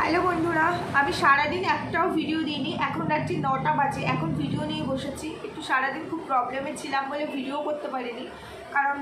Hello বন্ধুরা, আমি সারাদিন একটাও ভিডিও দিইনি। এখন রাত্রি 9টা বাজে, এখন ভিডিও নিয়ে বসেছি। একটু সারাদিন খুব প্রবলেমে ছিলাম বলে ভিডিও করতে পারিনি, কারণ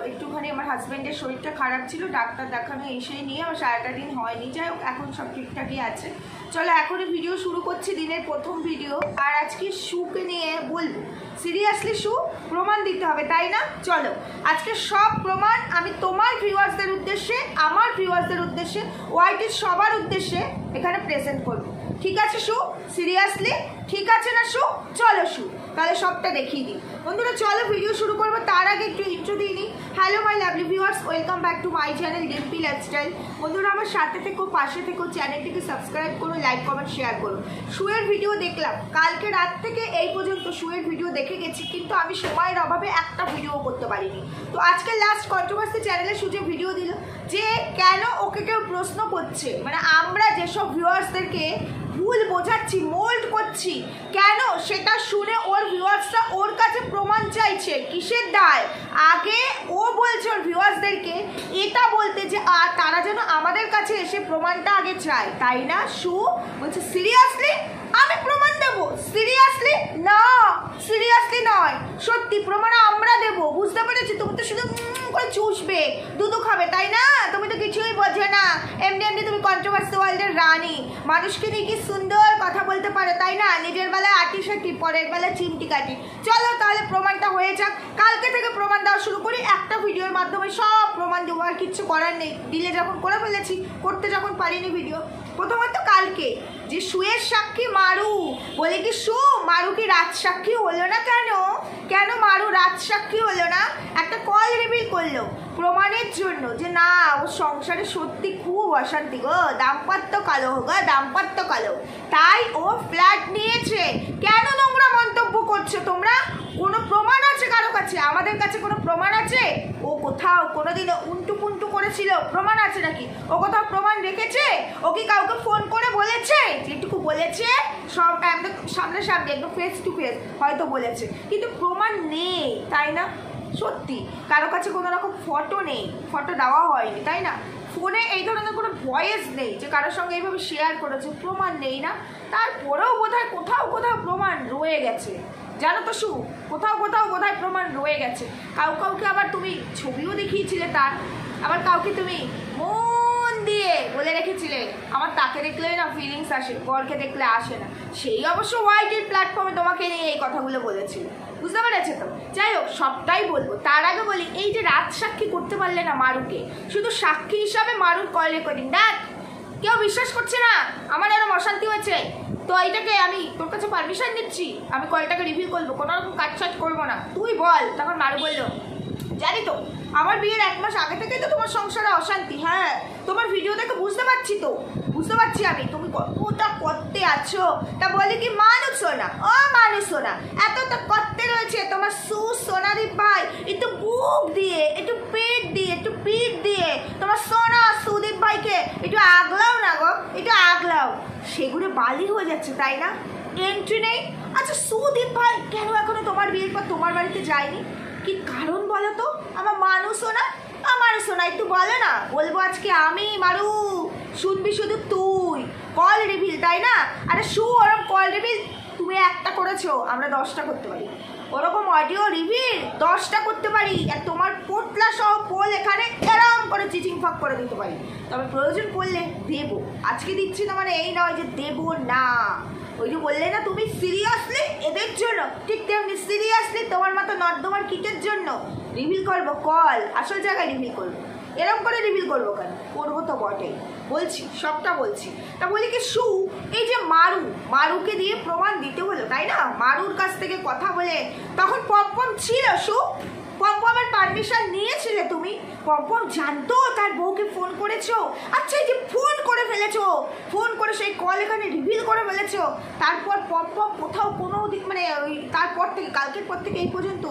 একটুখানি আমার হাজব্যান্ডের শরীরটা খারাপ ছিল, ডাক্তার দেখানো এসে নিয়ে আমার সারাটা দিন হয়নি। যাই হোক, এখন সব ঠিকঠাকই আছে। চলো এখনই ভিডিও শুরু করছি, দিনের প্রথম ভিডিও। আর আজকে শুকে নিয়ে বলবো, সিরিয়াসলি শু প্রমাণ দিতে হবে, তাই না? চলো আজকে সব প্রমাণ আমি তোমার ভিউয়ার্সদের উদ্দেশ্যে, আমার ভিউয়ার্সদের উদ্দেশ্যে, ওয়াইটির সবার উদ্দেশ্যে এখানে প্রেজেন্ট করবো। ঠিক আছে শু? সিরিয়াসলি ঠিক আছে না শু? চলো শু, তাহলে সবটা দেখিয়ে দিই। বন্ধুরা চলো ভিডিও শুরু করবো। তার আগে একটু ইন্ট্রো দিয়ে নিই। Hello my lovely viewers, welcome back to my channel Dimpi lifestyle. বন্ধুরা আমার সাথে থেকো, পাশে থেকো, চ্যানেলটিকে সাবস্ক্রাইব করো, লাইক কমেন্ট শেয়ার করো। শুয়ের ভিডিও দেখলাম, কালকে রাত থেকে এই পর্যন্ত শুয়ের ভিডিও দেখে গেছি, কিন্তু আমি সময়ের অভাবে একটা ভিডিও করতে পারিনি। তো আজকে লাস্ট কন্ট্রোভার্সি চ্যানেলে শুজে ভিডিও দিল যে কেন ওকে কেউ প্রশ্ন করছে, মানে আমরা যেসব ভিউয়ার্সদেরকে ভুল বোঝাচ্ছি, মোল্ড করছি, কেন সেটা শুনে ওর ভিউয়ার্সরা ওর কাছে প্রমাণ চাইছে। কিসের দায়? আগে ও বলছে ওর ভিউয়ার্সদেরকে এটা বলতে যে তারা যেন আমাদের কাছে এসে প্রমাণটা আগে চায়, তাই না? শু বলছে সিরিয়াসলি আমি প্রমাণ দেব? সিরিয়াসলি না, সিরিয়াসলি নয়, সত্যি প্রমাণ আমরা দেব। বুঝতে পেরেছি? তুমি তো শুধু করে চুষবে, দুধু খাবে, তাই না? তুমি তো কিছুই বোঝে না। এমনি এমনি তুমি কন্ট্রোভার্সি ওয়ার্ল্ডের রানী, মানুষকে নিয়ে কি সুন্দর কথা বলতে পারো, তাই না? নিজের বেলায় আটিসাটি, পরের বেলায় চিমটি কাটি। চলো তাহলে প্রমাণটা হয়ে যাক। কালকে থেকে প্রমাণ দেওয়া শুরু করি, একটা ভিডিওর মাধ্যমে সব প্রমাণ দেবো। আর কিচ্ছু করার নেই, দিলে যখন করে ফেলেছি, করতে যখন পারিনি ভিডিও। প্রথমত কালকে যে শুয়ের সাক্ষী মারু, বলে কি শু মারু কি রাত সাক্ষী হলো না? কেন কেন মারু রাত সাক্ষী হলো না? একটা কল রিভিল করলো প্রমাণের জন্য যে না, ও সংসারে সত্যি খুব অশান্তি গো, দাম্পত্য কালো গো, দাম্পত্য কালো, তাই ও ফ্ল্যাট নিয়েছে। কেন নোংরা মন্তব্য করছো তোমরা? কোনো প্রমাণ আছে কারো কাছে? আমাদের কাছে কোনো প্রমাণ আছে? ও কোথাও কোনোদিনও উন্টু পুন্টু করেছিল? প্রমাণ আছে নাকি? ও কোথাও প্রমাণ রেখেছে? ও কি কাউকে ফোন করে বলেছে? যেটুকু বলেছে সব একদম সামনাসামনি, একদম ফেস টু ফেস হয়তো বলেছে, কিন্তু প্রমাণ নেই, তাই না? সত্যি কারো কাছে কোনো রকম ফটো নেই, ফটো দেওয়া হয়নি, তাই না? ফোনে এই ধরনের কোনো ভয়েস নেই যে কারোর সঙ্গে এইভাবে শেয়ার করেছে, প্রমাণ নেই না? তারপরেও বোধহয় কোথাও কোথাও প্রমাণ রয়ে গেছে, জানো তো শু? কোথাও কোথাও বোধহয় প্রমাণ রয়ে গেছে। কাউকে আবার তুমি ছবিও দেখিয়েছিলে তার, আবার কাউকে তুমি মন দিয়ে বলে রেখেছিলে আমার তাকে দেখলেই না ফিলিংস আসে, বরকে দেখলে আসে না। সেই অবশ্য ওয়াইটির প্ল্যাটফর্মে তোমাকে নিয়ে এই কথাগুলো বলেছিল, বুঝতে পেরেছে তো? যাই হোক, সবটাই বলবো। তার আগে বলি, এই যে রাত সাক্ষী করতে পারলে না মারুকে, শুধু সাক্ষী হিসাবে মারুর কল রেকর্ডিং দেখ, কেউ বিশ্বাস করছে না, আমার এরকম অশান্তি হয়েছে, তো এইটাকে আমি তোর কাছে পারমিশন দিচ্ছি, আমি কলটাকে রিভিউ করবো, কোনো রকম কাটছাট করবো না, তুই বল। তখন মারু বললো, জানি তো আমার বিয়ের 1 মাস আগে থেকেই তো তোমার সংসারে অশান্তি। হ্যাঁ, তোমার ভিডিও দেখে বুঝতে পারছি, তো বুঝতে পারছি আমি তুমি কতটা করতে আছো। তা বলি কি মানুষ সোনা, ও মানুষ সোনা, এতটা করতে রয়েছে তোমার সোনাদীপ ভাই, একটু বুক দিয়ে, একটু পেট দিয়ে, একটু পিঠ দিয়ে তোমার সোনা সুদীপ ভাইকে একটু আগলাও না গো, একটু আগলাও। সেগুলো বালি হয়ে যাচ্ছে, তাই না? এন্ট্রি নেই। আচ্ছা সুদীপ ভাই কেন এখনো তোমার বিয়ের পর তোমার বাড়িতে যায়নি? কি কারণ বলো তো? আমার মানুষও না, আমারও না, একটু বলো না। বলবো আজকে আমি মারু, শুনবি শুধু তুই। কল রিভিল, তাই না? আরে শু ওরকম কল রিভিল তুমি একটা করেছো, আমরা 10টা করতে পারি। ওরকম অডিও রিভিল 10টা করতে পারি, আর তোমার পোটলা সহ পোল এখানে এরম করে চিচিং ফাঁক করে দিতে পারি। তবে প্রয়োজন পড়লে দেবো, আজকে দিচ্ছি না মানে এই নয় যে দেবো না। ওই যে বললে না তুমি সিরিয়াসলি এদের জন্য, ঠিক তেমনি সিরিয়াসলি তোমার মতো নর্দমার কিটের জন্য রিভিল করবো কল, আসল জায়গায় রিভিল করবো। এরকম করে রিভিল করবো কেন? করবো তো বটেই, বলছি, সবটা বলছি। তা বলি কি শু, এই যে মারুকে দিয়ে প্রমাণ দিতে হলো, তাই না? মারুর কাছ থেকে কথা বলে তখন পম্পম ছিল শু? পম্পমের পারমিশন নিয়েছিলে তুমি? পম্পম জানতো তার বউকে ফোন করেছো? আচ্ছা এই যে ফোন করে ফেলেছো, ফোন করে সেই কল এখানে রিভিল করে ফেলেছো, তারপর পম্পম কোথাও কোনো দিক মানে ওই তারপর থেকে, কালকের পর থেকে এই পর্যন্ত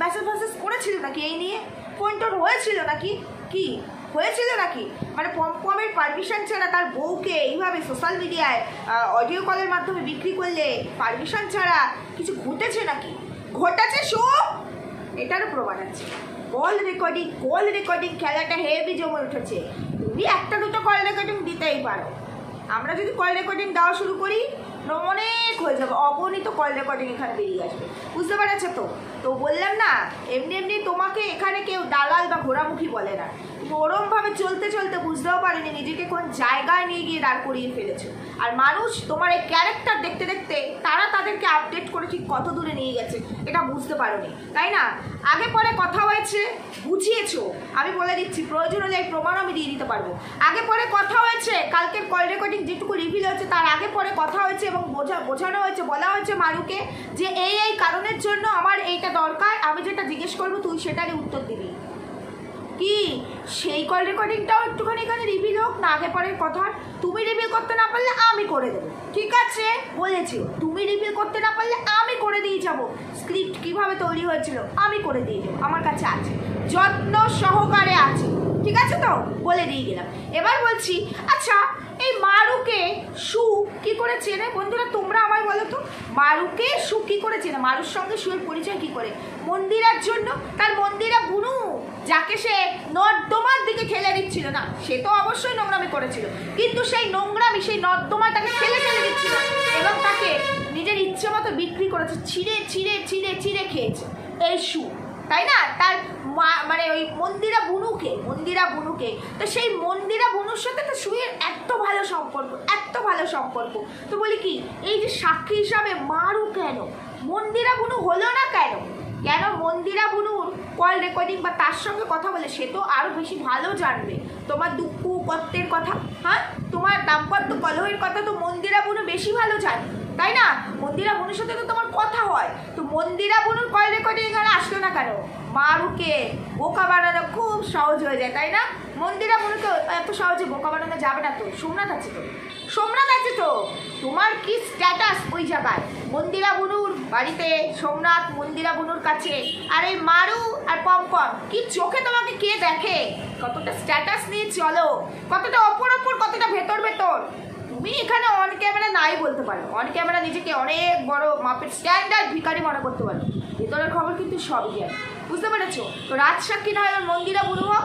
মেসেজ করেছিল নাকি এই নিয়ে? ফোন টোন হয়েছিল নাকি? কি হয়েছিল নাকি? মানে পম্পমের পারমিশন ছাড়া তার বউকে এইভাবে সোশ্যাল মিডিয়ায় অডিও কলের মাধ্যমে বিক্রি করলে পারমিশন ছাড়া কিছু ঘটেছে নাকি? ঘটেছে শো, এটারও প্রমাণ আছে। কল রেকর্ডিং খেলাটা হেভি জমে উঠেছে। তুমি একটা দুটো কল রেকর্ডিং দিতেই পারো, আমরা যদি কল রেকর্ডিং দেওয়া শুরু করি অনেক হয়ে যাবে, অগণিত কল রেকর্ডিং এখানে বেরিয়ে আসবে, বুঝতে পেরেছো তো? তো বললাম না, এমনি এমনি তোমাকে এখানে কেউ দালাল বা ঘোরামুখী বলে না। তুমি ওরমভাবে চলতে চলতে বুঝতেও পারিনি নিজেকে কোন জায়গায় নিয়ে গিয়ে দাঁড় করিয়ে ফেলেছো। আর মানুষ তোমার এই ক্যারেক্টার দেখতে দেখতে তারা তাদেরকে আপডেট করে ঠিক কত দূরে নিয়ে গেছে এটা বুঝতে পারোনি, তাই না? আগে পরে কথা হয়েছে, বুঝিয়েছো, আমি বলে দিচ্ছি, প্রয়োজন হলে এই প্রমাণ আমি দিয়ে দিতে পারবো। আগে পরে কথা হয়েছে, কালকের কল রেকর্ডিং যেটুকু রিভিল হয়েছে তার আগে পরে কথা হয়েছে এবং বোঝানো হয়েছে, বলা হয়েছে মারুকে যে এই কারণের জন্য আমার এইটা দরকার, আমি যেটা জিজ্ঞেস করবো তুই সেটারই উত্তর দিবি। কি সেই কল রেকর্ডিংটাও একটুখানি এখানে রিভিল হোক না, আগে পরের কথা। তুমি রিভিল করতে না পারলে আমি করে দেবো, ঠিক আছে? বলেছি তুমি রিভিল করতে না পারলে আমি করে দিয়ে যাবো। স্ক্রিপ্ট কিভাবে তৈরি হয়েছিল আমি করে দিয়ে যাবো, আমার কাছে আছে, যত্ন সহকারে আছে, ঠিক আছে? তো বলে দিয়ে গেলাম। এবার বলছি, আচ্ছা এই মারুকে সু কি করে চেনে? বন্ধুরা তোমরা আমায় বলো তো, মারুকে সু কি করে চেনে? মারুর সঙ্গে সুয়ের পরিচয় কি করে? মন্দিরার জন্য। তার মন্দিরা বুনু যাকে সে নর্দমার দিকে ঠেলে দিচ্ছিল না, সে তো অবশ্যই নোংরামি করেছিল, কিন্তু সেই নোংরামি, সেই নর্দমাটাকে ঠেলে দিচ্ছিল এবং তাকে নিজের ইচ্ছে মতো বিক্রি করেছে, ছিঁড়ে ছিঁড়ে ছিঁড়ে ছিঁড়ে খেয়েছে এই সু, তাই না? তার মানে ওই মন্দিরা বুনুকে। তো সেই মন্দিরা বুনুর সাথে তো সুয়ের এত ভালো সম্পর্ক, তো বলি কি এই যে সাক্ষী হিসাবে মারু কেন, মন্দিরা বুনু হলো না কেন? মন্দিরা বুনুর কল রেকর্ডিং বা তার সঙ্গে কথা বলে সে তো আরো বেশি ভালো জানবে তোমার দুঃখ কষ্টের কথা, হ্যাঁ তোমার দাম্পত্য কলহের কথা তো মন্দিরা বুনু বেশি ভালো জানে, তাই না? মন্দিরা বুনুর সাথে তো তোমার কথা হয়, তো মন্দিরা বুনুর কল রেকর্ডিং এখানে আসলো না কেন? মারুকে বোকা বানানো খুব সহজ হয়ে যায়, তাই না? মন্দিরা বুনুকে এত সহজে বোকা বানানো যাবে না তো। সোমনাথ আছে তো তোমার কি স্ট্যাটাস ওই জায়গায়? মন্দিরা বুনুর বাড়িতে সোমনাথ, মন্দিরা বুনুর কাছে, আর এই মারু আর পমপম কি চোখে তোমাকে কে দেখে? কতটা স্ট্যাটাস নিয়ে চলো, কতটা অপর কতটা ভেতর। তুমি এখানে অন ক্যামেরা নাই বলতে পারো, অন ক্যামেরা নিজেকে অনেক বড় মাপের স্ট্যান্ডার্ড ভিখারি মনে করতে পারো, ভেতরের খবর কিন্তু সবই জানো, বুঝতে পেরেছো? তো রাজ সাক্ষী না হয় মন্দিরা বুনু হোক,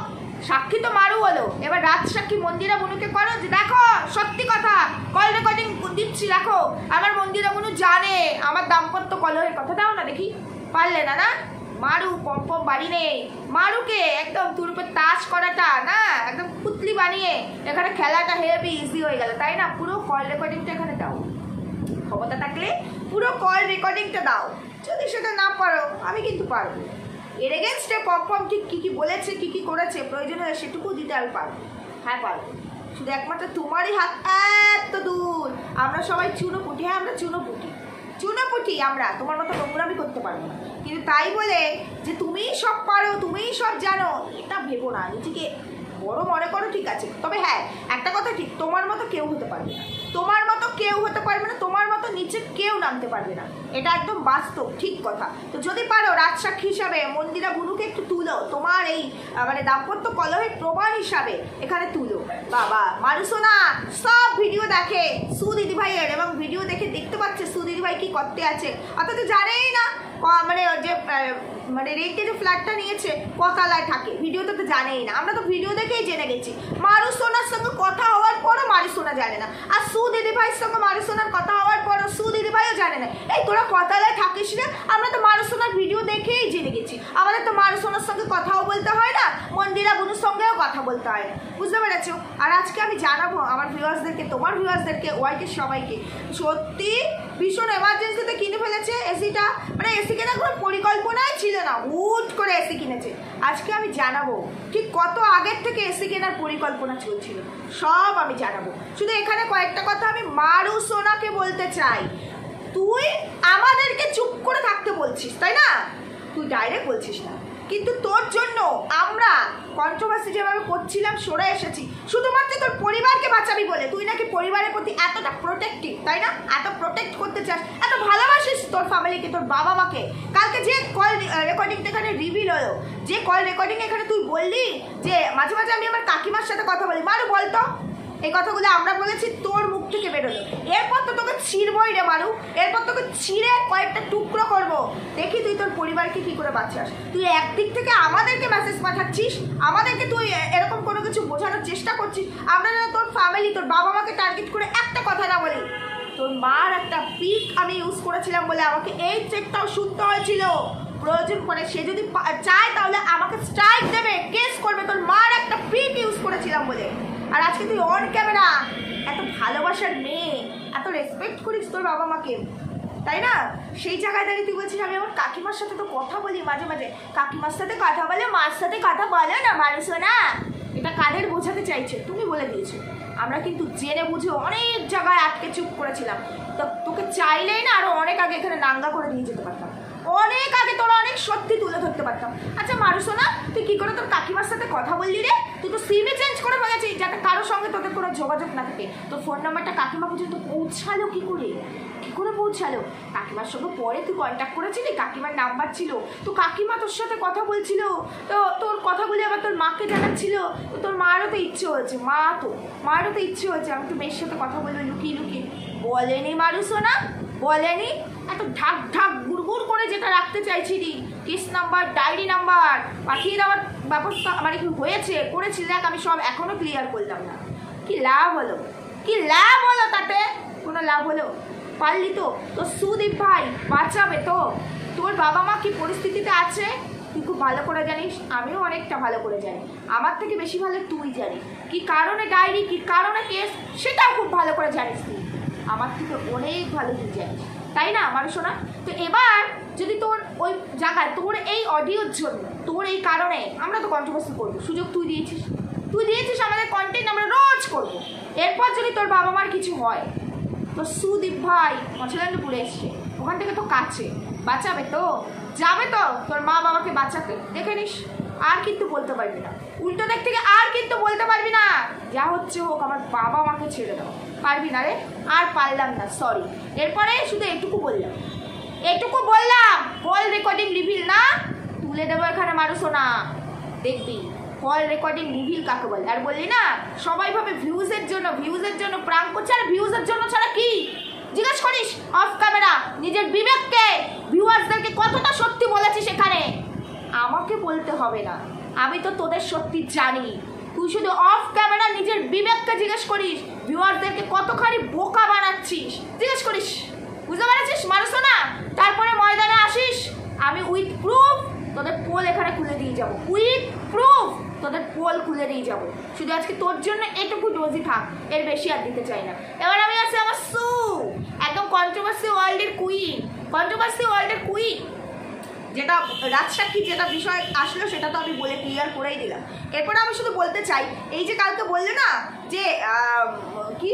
সাক্ষী তো মারু হলো, এবার রাজ সাক্ষী মন্দিরা বুনুকে করো যে দেখো সত্যি কথা, কল রেকর্ডিং দিচ্ছি, দেখো আমার মন্দিরা বুনু জানে আমার দাম্পত্য কলহের কথা। দাও না দেখি, পারলে না? মারু পম্পম বাড়ি নেই, মারুকে একদম তোর উপর তাস করাটা না একদম পুতলি বানিয়ে এখানে খেলাটা হেভি ইজি হয়ে গেল, তাই না? পুরো কল রেকর্ডিংটা এখানে দাও, ক্ষমতা থাকলে পুরো কল রেকর্ডিংটা দাও। যদি সেটা না পারো আমি কিন্তু পারবো, এর এগেনস্টে পম্পম ঠিক কী বলেছে, কী করেছে, প্রয়োজন হলে সেটুকু দিতে আমি পারবো, হ্যাঁ পারবো। শুধু একমাত্র তোমারই হাত এত দূর, আমরা সবাই চুনোপুটি, হ্যাঁ আমরা চুনোপুটি, আমরা তোমার মতো নোংরামি করতে পারবো না, কিন্তু তাই বলে যে তুমিই সব পারো, তুমিই সব জানো, এটা ভেবো না, নিজেকে বড় মনে করো, ঠিক আছে? তবে হ্যাঁ একটা কথা ঠিক, তোমার মতো কেউ হতে পারবে না, তোমার মতো নিচে কেউ নামতে পারবে না, এটা একদম বাস্তব ঠিক কথা। তো যদি পারো রাজ সাক্ষী হিসাবে মন্দিরা বুনুকে একটু তুলো, তোমার এই মানে দাম্পত্য কলহের প্রমাণ হিসাবে এখানে তুলো। বাবা মারুসোনা সব ভিডিও দেখে সুদিদি ভাইয়ের, এবং ভিডিও দেখতে পাচ্ছে সুদিদি ভাই কি করতে আছে, অথচ জানেই না মানে যে মানে রেন্টে যে ফ্ল্যাটটা নিয়েছে কতালায় থাকে, ভিডিওতে তো জানেই না, আমরা তো ভিডিও দেখেই জেনে গেছি। মারুসোনার সঙ্গে কথা হওয়ার পরও মারুসোনা জানে না, আর সুদিদি ভাইয়ের সঙ্গে মারুসোনার কথা হওয়ার পরও সুদিদি ভাইও জানে না। এই তোরা কতালায় থাকিস না, আমরা তো মারুসোনার ভিডিও দেখেই জেনে গেছি, আমাদের তো মারুসোনার সঙ্গে কথাও বলতে হয় না, মন্দিরা বুনুর সঙ্গেও কথা বলতে হয় না, বুঝতে পেরেছো? আর আজকে আমি জানাবো আমার ভিউয়ার্সদেরকে, তোমার ভিউয়ার্সদেরকে, ওয়াইকে সবাইকে, সত্যি ভীষণ এমার্জেন্সিতে কিনে ফেলেছে এসিটা, মানে এসি কেনার কোনো পরিকল্পনাই ছিল না, হুট করে এসি কিনেছে। আজকে আমি জানাবো ঠিক কত আগের থেকে এসি কেনার পরিকল্পনা চলছিল, সব আমি জানাবো। শুধু এখানে কয়েকটা কথা আমি মারুসোনাকে বলতে চাই, তুই আমাদেরকে চুপ করে থাকতে বলছিস, তাই না? তুই ডাইরেক্ট বলছিস না, কিন্তু তোর জন্য আমরা কন্ট্রোভার্সি যেভাবে করছিলাম সরে এসেছি, শুধুমাত্র তোর পরিবারকে বাঁচাবি বলে। তুই নাকি পরিবারের প্রতি এতটা প্রোটেক্টিভ, তাই না? এত প্রোটেক্ট করতে চাস, এত ভালোবাসিস তোর ফ্যামিলিকে, তোর বাবা মাকে। কালকে যে কল রেকর্ডিংটা এখানে রিভিল হলো, যে কল রেকর্ডিং এখানে তুই বললি যে মাঝে মাঝে আমি আমার কাকিমার সাথে কথা বলি, মারু বলতো, এই কথাগুলো আমরা বলেছি, তোর মুখ থেকে বেরোলো, এরপর তো তোকে ছিঁড়বই রে মারু, এরপর তোকে ছিঁড়ে কয়েকটা টুকরো করবো, দেখি তুই তোর পরিবারকে কি করে বাঁচাস। তুই একদিক থেকে আমাদেরকে মেসেজ পাঠাচ্ছিস, আমাদেরকে তুই এরকম কোনো কিছু বোঝানোর চেষ্টা করছিস, আমরা যেন তোর ফ্যামিলি তোর বাবা মাকে টার্গেট করে একটা কথা না বলি। তোর মার একটা পিক আমি ইউজ করেছিলাম বলে আমাকে এই চেকটাও শুনতে হয়েছিল। প্রয়োজন পড়ে সে যদি চায় তাহলে আমাকে স্ট্রাইক দেবে, কেস করবে, তোর মার একটা পিক ইউজ করেছিলাম বলে। আর আজকে তুই অন ক্যামেরা এত ভালোবাসার মেয়ে, এত রেসপেক্ট করিস তোর বাবা মাকে, তাই না? সেই জায়গায় দাঁড়িয়ে তুই বলছিস আমি আমার কাকিমার সাথে তো কথা বলি মাঝে মাঝে, কাকিমার সাথে কথা বলে মার সাথে কথা বলে না মানুষ না। এটা কাদের বোঝাতে চাইছে? তুমি বলে দিয়েছো। আমরা কিন্তু জেনে বুঝে অনেক জায়গায় আটকে চুপ করেছিলাম। তো তোকে চাইলেই না আরো অনেক আগে এখানে নাঙ্গা করে নিয়ে যেতে পারতাম, অনেক আগে তোরা অনেক সত্যি তুলে ধরতে পারতাম। আচ্ছা মানুষ না, তুই কি করে তোর কাকিমার সাথে কথা বললি রে? তুই তো সিমই চেঞ্জ করে ফেলেছিস যাতে কারোর সঙ্গে তোদের কোনো যোগাযোগ না থাকে। তোর ফোন নাম্বারটা কাকিমা পর্যন্ত পৌঁছালো কি করে? কি করে পৌঁছালো? কাকিমার সঙ্গে পরে তুই কন্ট্যাক্ট করেছিলি, কাকিমার নাম্বার ছিল, তো কাকিমা তোর সাথে কথা বলছিল, তো তোর কথাগুলি আবার তোর মাকে জানাচ্ছিল, তো তোর মারও তো ইচ্ছে হয়েছে, মারও তো ইচ্ছে হয়েছে আমি তো মেয়ের সাথে কথা বলবো লুকিয়ে লুকিয়ে। বলেনি মানুষ না, বলেনি? এত ঢাক ঢাক গুড় করে যেটা রাখতে চাইছিলি, কেস নাম্বার ডায়েরি নাম্বার পাঠিয়ে দেওয়ার ব্যবস্থা মানে কি হয়েছে করেছি, দেখ আমি সব এখনো ক্লিয়ার করলাম না। কি লাভ হলো? কি লাভ হলো? তাতে কোনো লাভ হলো? পারলি তো? তো সুদীপ ভাই বাঁচাবে তো? তোর বাবা মা কি পরিস্থিতিতে আছে তুই খুব ভালো করে জানিস, আমিও অনেকটা ভালো করে জানি, আমার থেকে বেশি ভালো তুই জানিস। কি কারণে ডায়েরি, কি কারণে কেস, সেটাও খুব ভালো করে জানিস তুই, আমার থেকে অনেক ভালো তুই জানিস, তাই না আমার সোনা? তো এবার যদি তোর ওই জায়গায় তোর এই অডিওর জন্য, তোর এই কারণে আমরা তো কন্ট্রোভার্সি করবো, সুযোগ তুই দিয়েছিস আমাদের কন্টেন্ট আমরা রোজ করবো। এরপর যদি তোর বাবা মার কিছু হয়, তো সুদীপ ভাই মশলান্ডপুরে এসছে, ওখান থেকে তো কাছে, বাঁচাবে তো? যাবে তো তোর মা বাবাকে বাঁচাতে, দেখে নিস। আর কিন্তু বলতে পারবি না, উল্টো দিক থেকে আর কিন্তু বলতে পারবি না যা হচ্ছে হোক আমার বাবা মাকে ছেড়ে দাও, পারবি না রে? আর পারলাম না, সরি। এরপরে শুধু এটুকু বললাম, কল রেকর্ডিং রিভিল না তুলে দেবো এখানে মানুষও না, দেখবি কল রেকর্ডিং রিভিল কাকে বলে। আর বললি না সবাই ভাবে ভিউজের জন্য প্রাঙ্ক করছে, আর ভিউজের জন্য ছাড়া কি? জিজ্ঞেস করিস অফ ক্যামেরা নিজের বিবেককে, ভিউয়ার্সদেরকে কতটা সত্যি বলেছিস এখানে। আমাকে বলতে হবে না, আমি তো তোদের সত্যি জানি। তুই শুধু অফ ক্যামেরা নিজের বিবেককে জিজ্ঞেস করিস, ভিউয়ারদেরকে কতখানি বোকা বানাচ্ছিস জিজ্ঞেস করিস, বুঝতে পারছিস মানুষ না? তারপরে ময়দানে আসিস, আমি উইথ প্রুফ তোদের পোল এখানে খুলে দিয়ে যাবো, উইথ প্রুফ তোদের পোল খুলে দিয়ে যাবো। শুধু আজকে তোর জন্য এটুকু ডোজই থাক, এর বেশি আর দিতে চাই না। এবার আমি আছি আমার একদম কন্ট্রোভার্সি ওয়ার্ল্ডের কুইন, যেটা রাজসাক্ষী যেটা বিষয় আসলো সেটা তো আমি বলে ক্লিয়ার করেই দিলাম। এরপরে আমি শুধু বলতে চাই, এই যে কালকে বললে না যে কি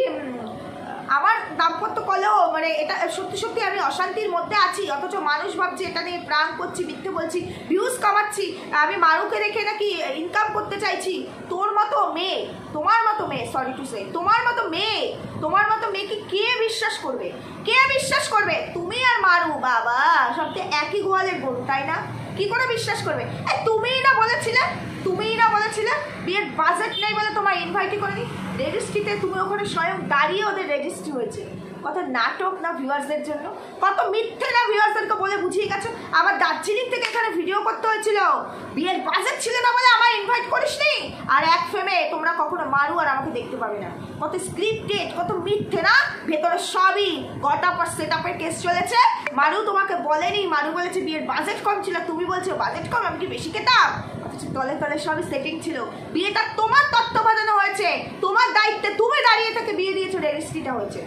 আমার দাম্পত্য কলহ, মানে এটা সত্যি সত্যি আমি অশান্তির মধ্যে আছি, অথচ মানুষ ভাবছে এটা নিয়ে প্রাণ করছি, মিথ্যে বলছি, ভিউজ কামাচ্ছি, আমি মারুকে রেখে নাকি ইনকাম করতে চাইছি। তোমার মতো মেয়েকে কে বিশ্বাস করবে? তুমি আর মারু বাবা সবচেয়ে একই গোয়ালের গরু, তাই না? কি করে বিশ্বাস করবে? তুমিই না বলেছিলে বিয়ের বাজেট নেই বলে তোমার ইনভাইটই করেনি, রেজিস্ট্রিতে তুমি ওখানে স্বয়ং দাঁড়িয়ে ওদের রেজিস্ট্রি হয়েছে। কত নাটক না ভিউয়ার্সদের জন্য, কত মিথ্যে না ভিউয়ার্সদেরকে বলে বুঝিয়ে গেছো। আবার দার্জিলিং থেকে এখানে ভিডিও করতে হয়েছিল, বিয়ের বাজেট ছিল না বলে আমার ইনভাইট করিসনি। আর এক ফেমে তোমরা কখনো মারু আর আমাকে দেখতে পাবে না। কত স্ক্রিপ্টেড, কত মিথ্যে না, ভেতরে সবই গট-আপ আর সেট-আপের কেস চলেছে। মারু তোমাকে বলেনি, মারু বলেছে বিয়ের বাজেট কম ছিল, তুমি বলছো বাজেট কম, আমি কি বেশি খেতাম? তলে তলে সবই সেটিং ছিল, বিয়েটা তোমার তত্ত্বাবধানে হয়েছে, তোমার দায়িত্বে তুমি দাঁড়িয়ে থেকে বিয়ে দিয়েছো, রেজিস্ট্রিটা হয়েছে।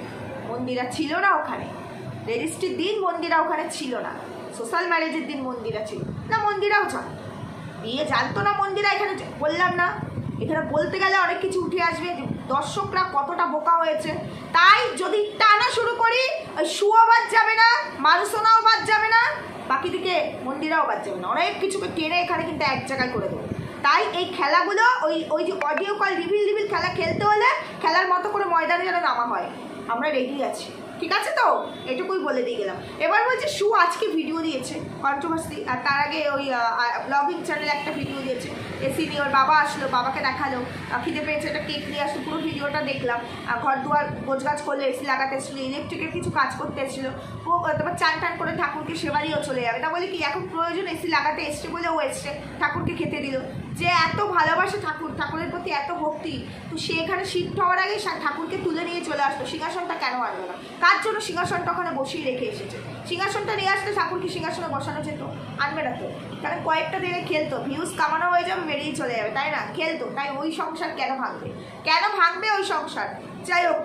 মন্দিরা ছিল না ওখানে, রেজিস্ট্রির দিন মন্দিরা ওখানে ছিল না, সোশ্যাল ম্যারেজের দিন মন্দিরা ছিল না, মন্দিরাও জান বিয়ে জানতো না মন্দিরা। এখানে বললাম না, এখানে বলতে গেলে অনেক কিছু উঠে আসবে, দর্শকরা কতটা বোকা হয়েছে। তাই যদি টানা শুরু করি, ওই শুও বাদ যাবে না, মানুষনাও বাদ যাবে না, বাকি দিকে মন্দিরাও বাদ যাবে না, অনেক কিছুকে টেনে এখানে কিন্তু এক জায়গায় করে দেবো। তাই এই খেলাগুলো ওই যে অডিও কল রিভিল খেলা খেলতে হলে খেলার মতো করে ময়দানে যেন নামা হয়, আমরা রেডি আছি। ঠিক আছে তো, এটুকুই বলে দিয়ে গেলাম। এবার বলছে শু আজকে ভিডিও দিয়েছে কন্ট্রোভার্সি, আর তার আগে ওই ব্লগিং চ্যানেলে একটা ভিডিও দিয়েছে, এসি নিয়ে ওর বাবা আসলো, বাবাকে দেখালো, খিদে পেয়েছে, একটা কেক নিয়ে আসলো, পুরো ভিডিওটা দেখলাম। ঘর দুয়ার গোছগাছ করলে, এসি লাগাতে এসেছিলো, ইলেকট্রিকের কিছু কাজ করতে এসেছিলো, ও তারপর চান টান করে ঠাকুরকে সেবা দিয়েও চলে যাবে। তা বলে কি এখন প্রয়োজন এসি লাগাতে এসছে বলে ও এসছে, ঠাকুরকে খেতে দিল। যে এত ভালোবাসে ঠাকুরের প্রতি এত ভক্তি, তো সে এখানে শিফট হওয়ার আগে ঠাকুরকে তুলে নিয়ে চলে আসলো, সিংহাসনটা কেন আনবে না? কার জন্য সিংহাসনটা ওখানে বসিয়ে রেখে এসেছে? সিংহাসনটা নিয়ে আসলে ঠাকুরকে সিংহাসনে বসানো যেত, আনবে না তো। কারণ কয়েকটা দিনে খেলতো, ভিউজ কামানো হয়ে যাবে, বেরিয়ে চলে যাবে, তাই না? খেলতো, তাই ওই সংসার কেন ভাঙবে? কেন ভাঙবে ওই সংসার? যাই হোক,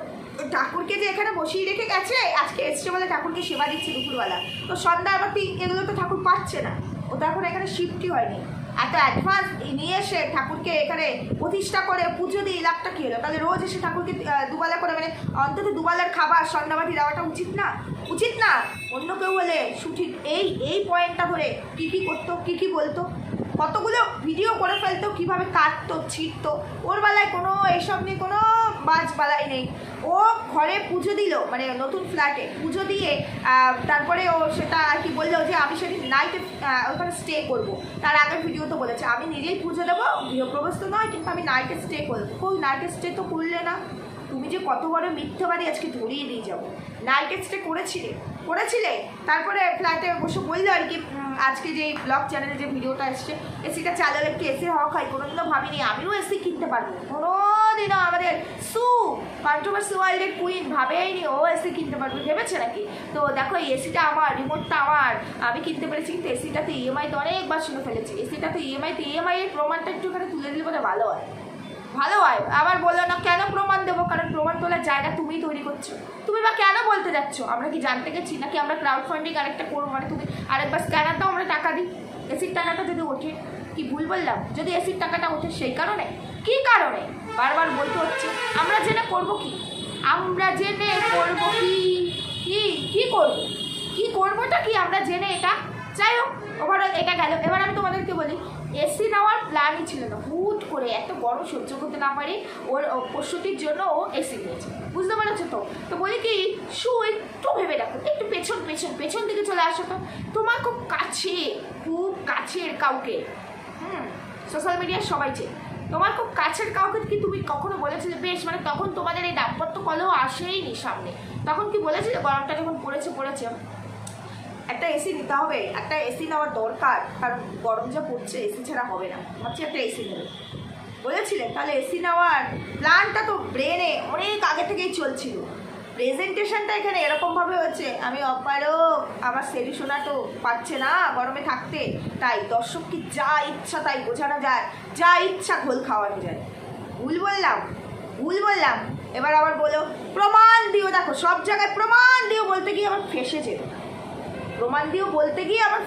ঠাকুরকে যে এখানে বসিয়ে রেখে গেছে, আজকে এসছে বলে ঠাকুরকে সেবা দিচ্ছে দুপুরবেলা, তো সন্ধ্যা আরতি এগুলো তো ঠাকুর পাচ্ছে না, ও তো এখন এখানে শিফটই হয়নি। এত অ্যাডভান্স নিয়ে এসে ঠাকুরকে এখানে প্রতিষ্ঠা করে পুজো দিয়ে লাভটা কী হলো? তাহলে রোজ এসে ঠাকুরকে দুবেলা করে, মানে অন্তত দুবেলার খাবার সন্ধ্যাবাতি দেওয়াটা উচিত না? উচিত না? অন্য কেউ বলে সঠিক এই পয়েন্টটা ধরে কী কী করতো, কী কী বলতো, কতগুলো ভিডিও করে ফেলতো, কীভাবে কাটতো ছিটতো। ওর বেলায় কোনো এইসব নিয়ে কোনো বাজবালাই নেই। ও ঘরে পুজো দিল, মানে নতুন ফ্ল্যাটে পুজো দিয়ে তারপরে ও সেটা আর কি বললো যে আমি সেদিন নাইটে ওখানে স্টে করবো। তার আগের ভিডিও তো বলেছে আমি নিজেই পুজো দেবো, গৃহপ্রবেশ তো নয়, কিন্তু আমি নাইটে স্টে করবো। ওই নাইটে স্টে তো করলে না, তুমি যে কত বড় মিথ্যাবাদী আজকে ধরিয়ে দিয়ে যাবো। নাইটে স্টে করেছিলে, তারপরে ফ্ল্যাটে বসে বললো আর কি আজকে যে ব্লগ চ্যানেলে যে ভিডিওটা এসছে, এসিটা চালালে একটু এসি হওয়া খাই, কোনোদিনও ভাবিনি আমিও এসি কিনতে পারবো, কোনোদিনও আমাদের কন্ট্রোভার্সি ওয়ার্ল্ডের কুইন ভাবেইনি ও এসি কিনতে পারবে, ভেবেছে নাকি? তো দেখো এই এসিটা আমার, রিমোটটা আমার, আমি কিনতে পেরেছি, কিন্তু এসিটাতে ইএমআই তো অনেকবার শুনে ফেলেছি। এসিটাতে ইএমআই এর প্রমাণটা একটুখানি তুলে দিলে বলে ভালো হয়। আবার বললো না কেন প্রমাণ দেবো, কারণ প্রমাণ তোলার জায়গা তুমিই তৈরি করছো। তুমি বা কেন বলতে যাচ্ছ? আমরা কি জানতে গেছি নাকি আমরা ক্রাউড ফান্ডিং আরেকটা করবো, মানে তুমি আরেকবার স্ক্যানার দাও, আমরা টাকা দিই। এসির টাকাটা যদি ওঠে, কি ভুল বললাম? যদি এসির টাকাটা ওঠে সেই কারণে, কি কারণে বারবার বলতে হচ্ছে? আমরা জেনে করবো কি? করবোটা কি আমরা জেনে? এটা যাই হোক, ওভারঅল এটা গেল। এবার আমি তোমাদেরকে বলি, এসি নেওয়ার প্ল্যানই ছিল না, হুট করে এত বড় সহ্য করতে না পারি ওর পশুটির জন্য ও এসি নিয়েছে, বুঝতে পেরেছো তো? তো বলি কি শু একটু ভেবে রাখো, একটু পেছন দিকে চলে আসো তো, তোমার খুব কাছের কাউকে, সোশ্যাল মিডিয়ার সবাই চেয়ে, তোমার খুব কাছের কাউকে কি তুমি কখনো বলেছিলে বেশ, মানে তখন তোমাদের এই দাম্পত্য কলহ আসেইনি সামনে, তখন কি বলেছিলে গরমটা যখন পড়েছে একটা এসি নিতে হবে, একটা এসি নেওয়ার দরকার, কারণ গরম যা পড়ছে এসি ছাড়া হবে না, ভাবছি একটা এসি নেবে, বলেছিলেন? তাহলে এসি নেওয়ার প্ল্যানটা তো ব্রেনে অনেক আগে থেকেই চলছিল, প্রেজেন্টেশনটা এখানে এরকমভাবে হচ্ছে আমি অপারক, আমার সেরি শোনা তো পাচ্ছে না গরমে থাকতে, তাই দর্শককে যা ইচ্ছা তাই বোঝানো যায়, যা ইচ্ছা ঘোল খাওয়ানো যায়। ভুল বললাম? এবার আবার বলো প্রমাণ দিও, দেখো সব জায়গায় প্রমাণ দিও বলতে গিয়ে আবার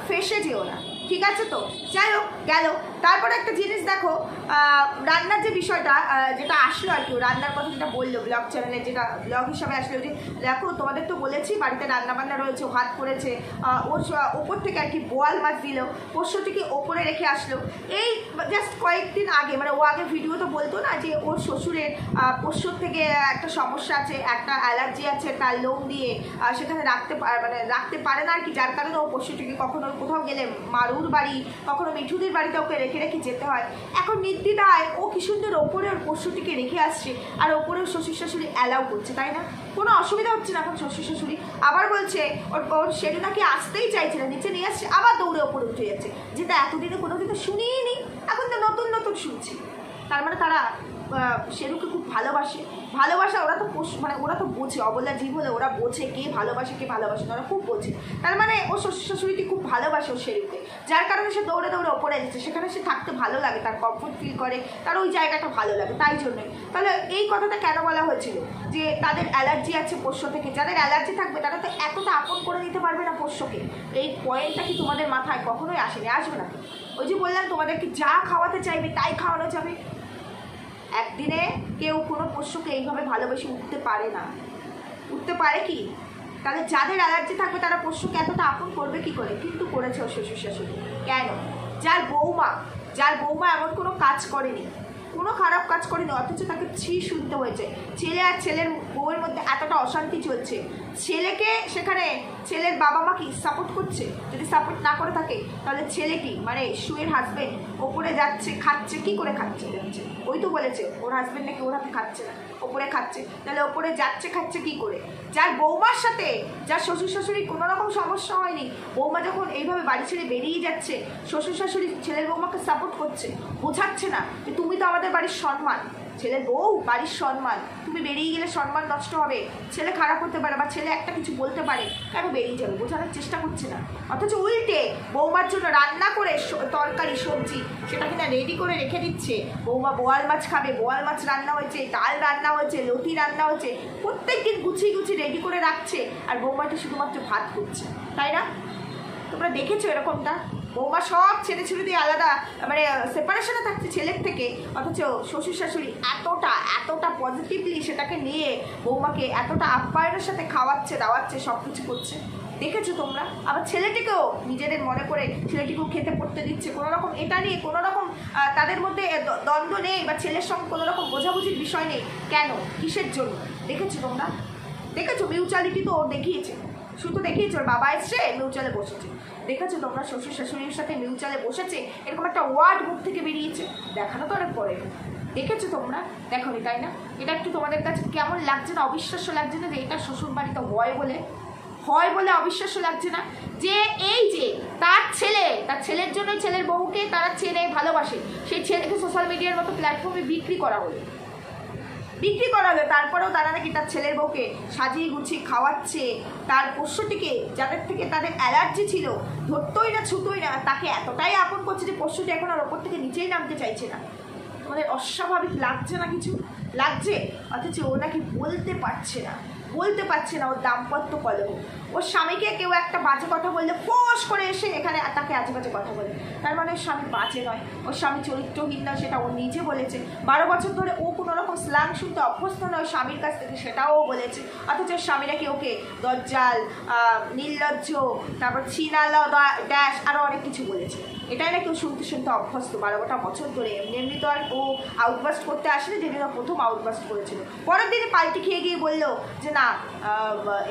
ফেসে যেও না, ঠিক আছে তো? যাই হোক গেল। তারপরে একটা জিনিস দেখো, রান্নার যে বিষয়টা যেটা আসলো আর কি, রান্নার কথা যেটা বললো ব্লগ চ্যানেলে, যেটা ব্লগ হিসাবে আসলো, যে দেখো তোমাদের তো বলেছি বাড়িতে রান্নাবান্না রয়েছে, ভাত করেছে, ওর ওপর থেকে আর কি বোয়াল মাছ দিল, পোষ্যটিকে ওপরে রেখে আসলো। এই জাস্ট কয়েকদিন আগে, মানে ও আগে ভিডিও তো বলতো না যে ওর শ্বশুরের পোষ্যর থেকে একটা সমস্যা আছে, একটা অ্যালার্জি আছে, তার লোম দিয়ে সেখানে রাখতে পারে না আর কি, যার কারণে ও পোষ্যটিকে কখনো কোথাও গেলে মারুর বাড়ি, কখনো মিঠুদের বাড়িতে ওকে রেখে যেতে হয়। এখন নির্দ্বিধায় ও কি সুন্দর ওপরে ওর পোষ্যটিকে রেখে আসছে, আর ওপরে শ্বশুর শাশুড়ি অ্যালাউ করছে, তাই না? কোনো অসুবিধা হচ্ছে না এখন শ্বশুর শাশুড়ি। আবার বলছে ওর সেটা নাকি আসতেই চাইছে না, নিচে নিয়ে আসছে, আবার দৌড়ে ওপরে উঠে যাচ্ছে, যেটা এতদিনে কোনোদিন তো শুনিনি, এখন তো নতুন শুনছি। তার মানে তারা শেরুকে খুব ভালোবাসে, ওরা তো বোঝে, অবলা জীব হলে ওরা বোঝে কে ভালোবাসে না, ওরা খুব বোঝে। তার মানে ও শ্বশুর শাশুড়িকে খুব ভালোবাসে ও শেরুকে, যার কারণে সে দৌড়ে ওপরে যাচ্ছে, সেখানে সে থাকতে ভালো লাগে, তার কমফোর্ট ফিল করে, তার ওই জায়গাটা ভালো লাগে, তাই জন্যই। তাহলে এই কথাটা কেন বলা হয়েছিল যে তাদের অ্যালার্জি আছে পোষ্য থেকে? যাদের অ্যালার্জি থাকবে তারা তো এতটা আপন করে নিতে পারবে না পোষ্যকে, এই পয়েন্টটা কি তোমাদের মাথায় কখনোই আসবে না? ওই যে বললাম তোমাদেরকে যা খাওয়াতে চাইবে তাই খাওয়ানো যাবে। একদিনে কেউ কোনো পোষ্যকে এইভাবে ভালোবেসে উঠতে পারে কি? তাহলে যাদের অ্যালার্জি থাকবে তারা পোষ্যকে এতটা আপন করবে কি করে? কিন্তু করেছে ও শ্বশুর শাশুড়ি। কেন? যার বৌমা এমন কোনো কাজ করেনি, কোনো খারাপ কাজ করেনি, অথচ তাকে ছি শুনতে হয়েছে। ছেলে আর ছেলের বউয়ের মধ্যে এতটা অশান্তি চলছে, ছেলেকে সেখানে ছেলের বাবা মা কি সাপোর্ট করছে? যদি সাপোর্ট না করে থাকে তাহলে ছেলে কি মানে সুয়ের হাজবেন্ড ওপরে যাচ্ছে খাচ্ছে, কি করে খাচ্ছে যাচ্ছে? ওই তো বলেছে ওর হাজবেন্ড নাকি ওর হাতে খাচ্ছে না, ওপরে খাচ্ছে, তাহলে ওপরে যাচ্ছে খাচ্ছে কি করে? যার বৌমার সাথে যার শ্বশুর শাশুড়ি কোনো রকম সমস্যা হয়নি, বৌমা যখন এইভাবে বাড়ি ছেড়ে বেরিয়ে যাচ্ছে, শ্বশুর শাশুড়ি ছেলের বৌমাকে সাপোর্ট করছে, বোঝাচ্ছে না যে তুমি তো আমাদের বাড়ির সম্মান, ছেলের বউ বাড়ির সম্মান, তুমি বেরিয়ে গেলে সম্মান নষ্ট হবে, ছেলে খারাপ হতে পারে বা ছেলে একটা কিছু বলতে পারে, কেন বেরিয়ে যাবে? বোঝানোর চেষ্টা করছে না। অথচ উল্টে বৌমার জন্য রান্না করে তরকারি সবজি সেটা কিনা রেডি করে রেখে দিচ্ছে, বৌমা বোয়াল মাছ খাবে, বোয়াল মাছ রান্না হয়েছে, ডাল রান্না হয়েছে, লতি রান্না হয়েছে, প্রত্যেক দিন গুছিয়ে গুছিয়ে রেডি করে রাখছে, আর বৌমাটা শুধুমাত্র ভাত করছে, তাই না? তোমরা দেখেছো এরকমটা? বৌমা সব ছেলে ছেলে দিয়ে আলাদা মানে সেপারেশনে থাকছে ছেলের থেকে, অথচ শ্বশুর শাশুড়ি এতটা পজিটিভলি সেটাকে নিয়ে বৌমাকে এতটা আপ্যায়নের সাথে খাওয়াচ্ছে দাওয়াচ্ছে, সব কিছু করছে। দেখেছো তোমরা? আবার ছেলেটিকেও নিজেদের মনে করে ছেলেটিকেও খেতে পড়তে দিচ্ছে, কোনো রকম এটা নিয়ে কোনো রকম তাদের মধ্যে দ্বন্দ্ব নেই বা ছেলের সঙ্গে কোনো রকম বোঝাবুঝির বিষয় নেই। কেন? কিসের জন্য? দেখেছো তোমরা? দেখেছো? মিউচুয়ালিটি তো ও দেখিয়েছে, শুধু দেখিয়েছে ওর বাবা এসছে মিউচুয়ালে বসেছে, দেখেছো তোমরা? শ্বশুর শাশুড়ির সাথে মিউচুয়ালে বসেছে, এরকম একটা ওয়ার্ড মুখ থেকে বেরিয়েছে, দেখানো তো অনেক পরে। দেখেছো তোমরা? দেখোনি তাই না? এটা একটু তোমাদের কাছে কেমন লাগছে না? অবিশ্বাস্য লাগছে না যে এটা শ্বশুর বাড়িতে হয় বলে অবিশ্বাস্য লাগছে না? যে এই যে তার ছেলের জন্য ছেলের বউকে তারা চেনে ভালোবাসে, সেই ছেলেকে সোশ্যাল মিডিয়ার মতো প্ল্যাটফর্মে বিক্রি করা হলো, তারপরেও তারা নাকি তার ছেলের বউকে সাজিয়ে গুছিয়ে খাওয়াচ্ছে, তার পোষ্যটিকে যাদের থেকে তাদের অ্যালার্জি ছিল ধরতই না ছুতোই না, তাকে এতটাই আপন করছে যে পোষ্যটি এখন আর ওপর থেকে নিচেই নামতে চাইছে না। তোমাদের অস্বাভাবিক লাগছে না? কিছু লাগছে। অথচ ও নাকি বলতে পারছে না ওর দাম্পত্য কলহ। ওর স্বামীকে কেউ একটা বাজে কথা বললে ফোঁস করে এসে এখানে তাকে আজে বাজে কথা বলে, তার মানে ওর স্বামী বাজে নয়, ওর স্বামী চরিত্রহীন নয়, সেটা ও নিজে বলেছে। 12 বছর ধরে ও কোনো রকম স্ল্যাং শুনতে অভ্যস্ত নয় স্বামীর কাছ থেকে, সেটাও ও বলেছে। অথচ স্বামীরা কি ওকে দজ্জাল, নির্লজ্জ, তারপর ছিনাল ড্যাশ আরও অনেক কিছু বলেছে। এটাই না কেউ শুনতে অভ্যস্ত 12টা বছর ধরে। এমনি তো আর ও আউটবাস্ট করতে আসেনি, যেদিন প্রথম আউটবাস্ট করেছিল, পরের দিনে পাল্টি খেয়ে গিয়ে বললো যে না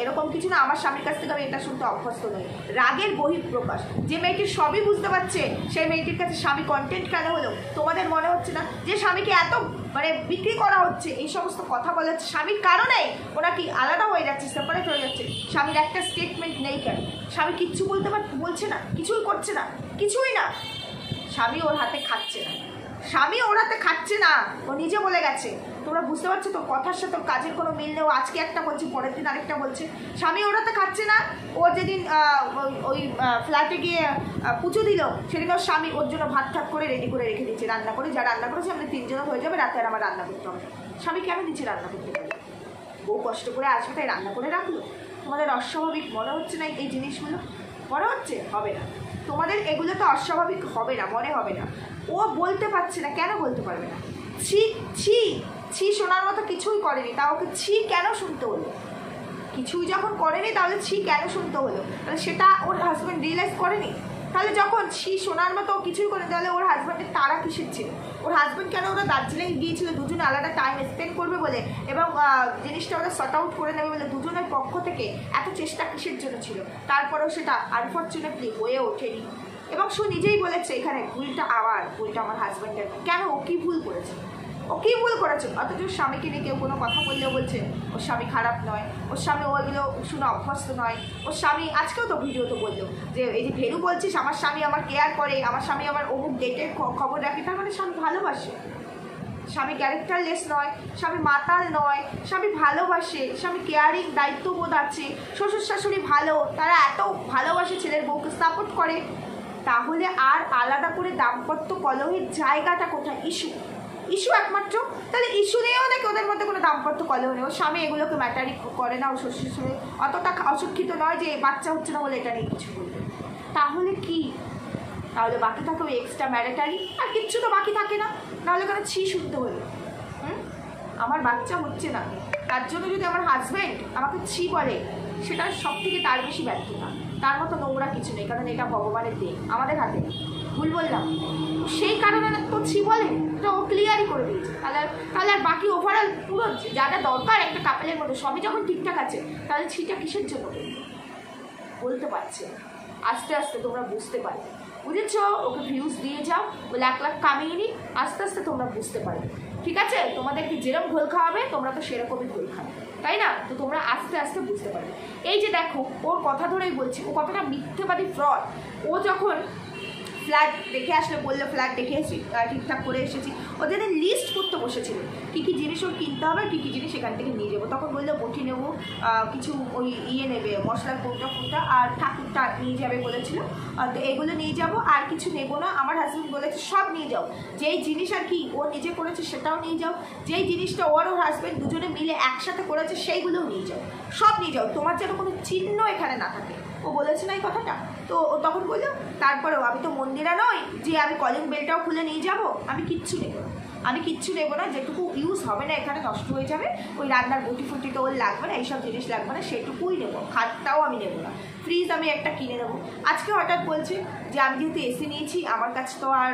এরকম কিছু না, আমার স্বামীর কাছ থেকে আমি এটা শুনতে অভ্যস্ত নই। রাগের বহিঃপ্রকাশ। যে মেয়েটির সবই বুঝতে পারছে সেই মেয়েটির কাছে স্বামী কন্টেন্ট কেন হলো? তোমাদের মনে হচ্ছে না যে স্বামীকে এত মানে বিক্রি করা হচ্ছে, এই সমস্ত কথা বলা হচ্ছে স্বামীর কারণেই ওরা কি আলাদা হয়ে যাচ্ছে, সেপারেট হয়ে যাচ্ছে? স্বামীর একটা স্টেটমেন্ট নেই কেন? স্বামী কিচ্ছু বলছে না, কিছুই করছে না, কিছুই না। স্বামী ওর হাতে খাচ্ছে না, ও নিজে বলে গেছে। তোমরা বুঝতে পারছো তো? কথার সাথে কাজের কোনো মিল নেই। আজকে একটা বলছে, পরের দিন আরেকটা বলছে। স্বামী ওর হাতে খাচ্ছে না। ও যেদিন ওই ফ্ল্যাটে গিয়ে পুজো দিল, সেদিন ওর স্বামী ওর জন্য ভাত করে রেডি করে রেখে দিচ্ছে, রান্না করে। যা রান্না করেছে আমাদের 3 জনের হয়ে যাবে, রাতে আর আমার রান্না করতে হবে। স্বামী কেন দিচ্ছে রান্না করতে পারে? বউ কষ্ট করে আসবে তাই রান্না করে রাখলো। তোমাদের অস্বাভাবিক মনে হচ্ছে না এই জিনিসগুলো? মনে হচ্ছে? হবে না, তোমাদের এগুলো তো অস্বাভাবিক হবে না, মনে হবে না। ও বলতে পারছে না, কেন বলতে পারবে না? ছি শোনার মতো কিছুই করেনি, তা ওকে ছি কেন শুনতে হলো? কিছুই যখন করেনি তাহলে ছি কেন শুনতে হলো? তাহলে সেটা ওর হাজব্যান্ড রিয়েলাইজ করেনি? তাহলে যখন ছি শোনার মতো কিছুই করেনি, তাহলে ওর হাজব্যান্ডের তারা কিসের ছিল? ওর হাজব্যান্ড কেন ওরা দার্জিলিং গিয়েছিল দুজনে আলাদা টাইম স্পেন্ড করবে বলে, এবং জিনিসটা ওরা শর্ট আউট করে নেবে বলে দুজনের পক্ষ থেকে এত চেষ্টা কিসের জন্য ছিল? তারপরেও সেটা আনফর্চুনেটলি হয়ে ওঠেনি। এবং সে নিজেই বলেছে এখানে ভুলটা আমার হাজব্যান্ডের। কেন? ও কী ভুল করেছে? অথচ স্বামীকে নিয়ে কেউ কোনো কথা বললেও বলছে ওর স্বামী খারাপ নয়, ওর স্বামী ওইগুলো শুনে অভ্যস্ত নয়। ওর স্বামী আজকেও তো ভিডিওতে বললো যে এই যে ভেরু বলছিস আমার স্বামী আমার কেয়ার করে, আমার স্বামী আমার অমুক ডেটের খবর রাখে, তার মানে স্বামী ভালোবাসে। স্বামী ক্যারেক্টারলেস নয়, স্বামী মাতাল নয়, স্বামী ভালোবাসে, স্বামী কেয়ারিং, দায়িত্ববোধ আছে, শ্বশুর শাশুড়ি ভালো, তারা এত ভালোবাসে ছেলের বউকে, সাপোর্ট করে। তাহলে আর আলাদা করে দাম্পত্য কলহের জায়গাটা কোথায়? ইস্যু একমাত্র। তাহলে ইস্যু নিয়েও নাকি ওদের মধ্যে কোনো দাম্পত্য কলহ নেই। ওর স্বামী এগুলোকে ম্যাটারই করে না, ও শ্বশুর শাশুড়ি অতটা অশিক্ষিত নয় যে বাচ্চা হচ্ছে না বলে এটা নিয়ে কিছু বলবে। তাহলে কি? তাহলে বাকি থাকে ওই এক্সট্রা ম্যারিটারি, আর কিচ্ছু তো বাকি থাকে না। নাহলে কেন ছি শুনতে হলো? আমার বাচ্চা হচ্ছে না, তার জন্য যদি আমার হাজব্যান্ড আমাকে ছি বলে, সেটা সব থেকে তার বেশি ব্যর্থতা। তার মতো নোংরা কিছু নেই, কারণ এটা ভগবানের দিন, আমাদের হাতে। ভুল বললাম? সেই কারণে তো ছি বলে, তো ও ক্লিয়ারই করে দিয়েছে। তাহলে আর বাকি ওভারঅল পুরো যাটা দরকার একটা কাপেলের মধ্যে সবই যখন ঠিকঠাক আছে, তাহলে ছিটা কিসের জন্য বলতে পারছে। আস্তে আস্তে তোমরা বুঝতে পারবে, বুঝেছ? ওকে ভিউজ দিয়ে যাও, ও 1 লাখ কামিয়ে নি, আস্তে আস্তে তোমরা বুঝতে পারবে। ঠিক আছে? তোমাদেরকে যেরকম ঘোল খাওয়াবে তোমরা তো সেরকমই ঘোল খাবে, তাই না? তো তোমরা আস্তে আস্তে বুঝতে পারবে। এই যে দেখো, ওর কথা ধরেই বলছি, ও কতটা মিথ্যেবাদী ফ্রড। ও যখন ফ্ল্যাট দেখে আসলে বললো ফ্ল্যাট দেখে এসেছি, ঠিকঠাক করে এসেছি, ওদের লিস্ট করতে বসেছিল কী কী জিনিস ওর কিনতে হবে, কী কী জিনিস এখান থেকে নিয়ে যাবো। তখন বললো বটি নেবো, কিছু ওই নেবে মশলার কোনটা আর ঠাকুরটা নিয়ে যাবে বলেছিল, তো এগুলো নিয়ে যাব, আর কিছু নেবো না। আমার হাজব্যান্ড বলেছে সব নিয়ে যাও, যেই জিনিস আর কি ও নিজে করেছে সেটাও নিয়ে যাও, যেই জিনিসটা ওর হাজব্যান্ড দুজনে মিলে একসাথে করেছে সেইগুলোও নিয়ে যাও, সব নিয়ে যাও, তোমার যেন কোনো চিহ্ন এখানে না থাকে। ও বলেছে না এই কথাটা? তো ও তখন বললো তারপরেও আমি তো মন্দিরা নই যে আমি কলিং বেলটাও খুলে নিয়ে যাব, আমি কিচ্ছু নেবো না, আমি কিচ্ছু নেবো না, যেটুকু ইউজ হবে না এখানে নষ্ট হয়ে যাবে, ওই রান্নার বটি ফুটি তো ওর লাগবে না, এইসব জিনিস লাগবে না, সেটুকুই নেবো, খাটটাও আমি নেবো না, ফ্রিজ আমি একটা কিনে নেবো। আজকে হঠাৎ বলছে যে আমি যেহেতু এসি নিয়েছি আমার কাছে তো আর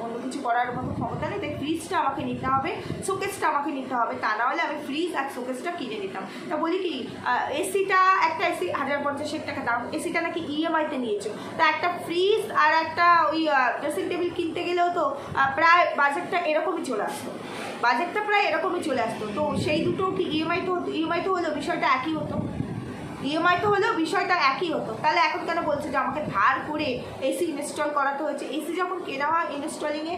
অন্য কিছু করার মতো ক্ষমতা নেই, তাই ফ্রিজটা আমাকে নিতে হবে, শোকেসটা আমাকে নিতে হবে, তা না হলে আমি ফ্রিজ আর শোকেসটা কিনে নিতাম। তা বলি কি এসিটা, একটা এসি 1050 টাকা দাম, এসিটা নাকি ইএমআইতে নিয়েছো, তা একটা ফ্রিজ আর একটা ওই ড্রেসিং টেবিল কিনতে গেলেও তো প্রায় বাজেটটা এরকমই চলে আসতো, বাজেটটা প্রায় এরকমই চলে আসতো। তো সেই দুটো কি ইএমআই তো হলেও বিষয়টা একই হতো, ইএমআই তো হলেও বিষয়টা একই হতো। তাহলে এখন কেন বলছে যে আমাকে ধার করে এসি ইনস্টল করাতে হয়েছে? এসি যখন কেনা হয় ইনস্টলিংয়ে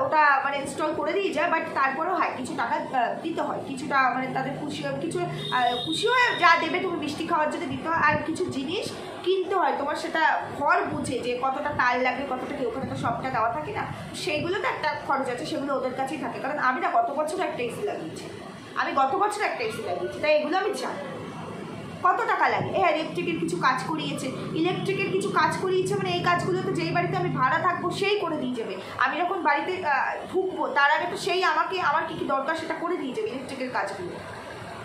ওটা মানে ইনস্টল করে দিয়ে যায়, বাট তারপরেও হয় কিছু টাকা দিতে হয়, কিছুটা মানে তাদের খুশি হয়ে যা দেবে তুমি মিষ্টি খাওয়ার জন্য দিতে হয়, আর কিছু জিনিস কিনতে হয় তোমার, সেটা ঘর বুঝে যে কতটা তার লাগবে, কতটা কি ওখানে তো সবটা দেওয়া থাকে না, সেইগুলো তো একটা খরচ আছে, সেগুলো ওদের কাছেই থাকে। কারণ আমি না গত বছর একটা এসি লাগিয়েছি, তাই এগুলো আমি জানি কত টাকা লাগে। ইলেকট্রিকের কিছু কাজ করিয়েছে, মানে এই কাজগুলো তো যেই বাড়িতে আমি ভাড়া থাকবো সেই করে দিয়ে যাবে, আমি যখন বাড়িতে ঢুকবো তার আগে তো সেই আমাকে আমার কী কী দরকার সেটা করে দিয়ে যাবে ইলেকট্রিকের কাজগুলো।